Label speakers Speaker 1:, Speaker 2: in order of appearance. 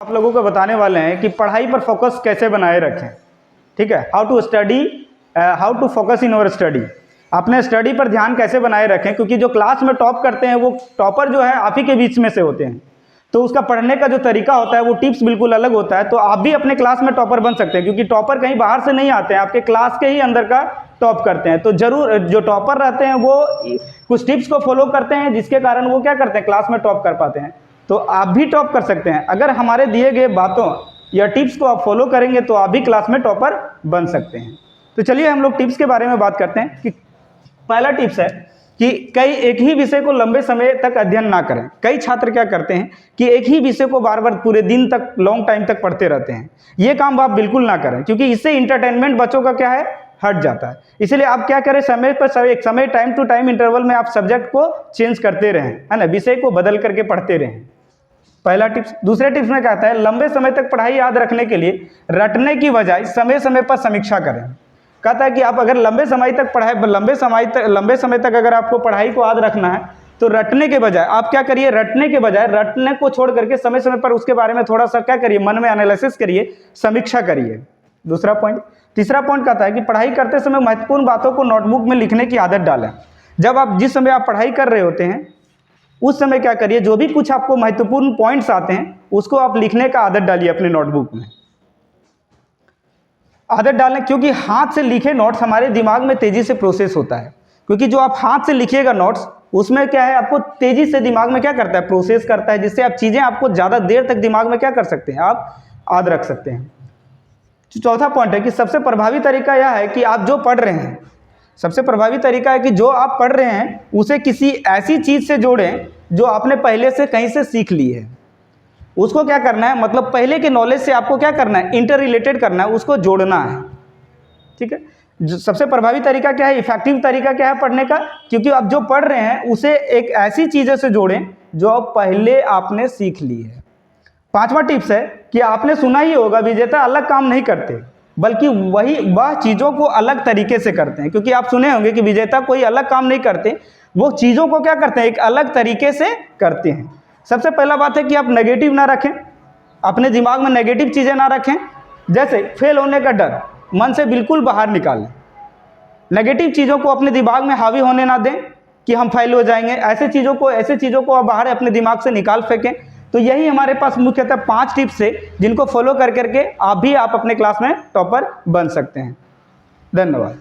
Speaker 1: आप लोगों को बताने वाले हैं कि पढ़ाई पर फोकस कैसे बनाए रखें। ठीक है, how to focus in our study. अपने स्टडी पर ध्यान कैसे बनाए रखें, क्योंकि जो क्लास में टॉप करते हैं वो टॉपर जो है आप ही के बीच में से होते हैं, तो उसका पढ़ने का जो तरीका होता है वो टिप्स बिल्कुल अलग होता है। तो आप भी अपने क्लास में टॉपर बन सकते हैं, क्योंकि टॉपर कहीं बाहर से नहीं आते हैं, आपके क्लास के ही अंदर का टॉप करते हैं। तो जरूर जो टॉपर रहते हैं वो कुछ टिप्स को फॉलो करते हैं, जिसके कारण वो क्या करते हैं, क्लास में टॉप कर पाते हैं। तो आप भी टॉप कर सकते हैं अगर हमारे दिए गए बातों या टिप्स को आप फॉलो करेंगे, तो आप भी क्लास में टॉपर बन सकते हैं। तो चलिए हम लोग टिप्स के बारे में बात करते हैं कि पहला टिप्स है कि एक ही विषय को लंबे समय तक अध्ययन ना करें। कई छात्र क्या करते हैं कि एक ही विषय को बार बार पूरे दिन तक लॉन्ग टाइम तक पढ़ते रहते हैं। ये काम आप बिल्कुल ना करें, क्योंकि इससे इंटरटेनमेंट बच्चों का क्या है, हट जाता है। इसलिए आप क्या करें, एक समय टाइम टू टाइम इंटरवल में आप सब्जेक्ट को चेंज करते रहें, है ना, विषय को बदल करके पढ़ते रहें। पहला टिप्स। दूसरे टिप्स में कहता है लंबे समय तक पढ़ाई याद रखने के लिए रटने की बजाय समय समय पर समीक्षा करें। कहता है कि आप अगर लंबे समय तक अगर आपको पढ़ाई को याद रखना है, तो रटने के बजाय आप क्या करिए, रटने को छोड़ करके समय समय पर उसके बारे में थोड़ा सा क्या करिए, मन में एनालिसिस करिए, समीक्षा करिए। दूसरा पॉइंट। तीसरा पॉइंट कहता है कि पढ़ाई करते समय महत्वपूर्ण बातों को नोटबुक में लिखने की आदत डालें। जिस समय आप पढ़ाई कर रहे होते हैं उस समय क्या करिए, जो भी कुछ आपको महत्वपूर्ण पॉइंट्स आते हैं उसको आप लिखने का आदत डालिए अपने नोटबुक में। आदत डालें, क्योंकि हाथ से लिखे नोट्स हमारे दिमाग में तेजी से प्रोसेस होता है। क्योंकि जो आप हाथ से लिखिएगा नोट्स, उसमें क्या है, आपको तेजी से दिमाग में क्या करता है, प्रोसेस करता है, जिससे आप चीज़ें आपको ज़्यादा देर तक दिमाग में क्या कर सकते हैं, आप याद रख सकते हैं। चौथा पॉइंट है कि सबसे प्रभावी तरीका यह है कि आप जो पढ़ रहे हैं, सबसे प्रभावी तरीका है कि जो आप पढ़ रहे हैं उसे किसी ऐसी चीज़ से जोड़ें जो आपने पहले से कहीं से सीख ली है। उसको क्या करना है, मतलब पहले के नॉलेज से आपको क्या करना है, इंटर रिलेटेड करना है, उसको जोड़ना है। ठीक है, जो सबसे प्रभावी तरीका क्या है, इफेक्टिव तरीका क्या है पढ़ने का, क्योंकि आप जो पढ़ रहे हैं उसे एक ऐसी चीज़ों से जोड़ें जो आप पहले आपने सीख ली है। पांचवा टिप्स है कि आपने सुना ही होगा, विजेता अलग काम नहीं करते, बल्कि वह चीज़ों को अलग तरीके से करते हैं। क्योंकि आप सुने होंगे कि विजेता कोई अलग काम नहीं करते, वो चीज़ों को क्या करते हैं, एक अलग तरीके से करते हैं। सबसे पहला बात है कि आप नेगेटिव ना रखें, अपने दिमाग में नेगेटिव चीज़ें ना रखें। जैसे फेल होने का डर मन से बिल्कुल बाहर निकालें। नेगेटिव चीज़ों को अपने दिमाग में हावी होने ना दें कि हम फेल हो जाएंगे। ऐसे चीज़ों को आप बाहर अपने दिमाग से निकाल फेंकें। तो यही हमारे पास मुख्यतः 5 टिप्स है, जिनको फॉलो कर करके आप अपने क्लास में टॉपर बन सकते हैं। धन्यवाद।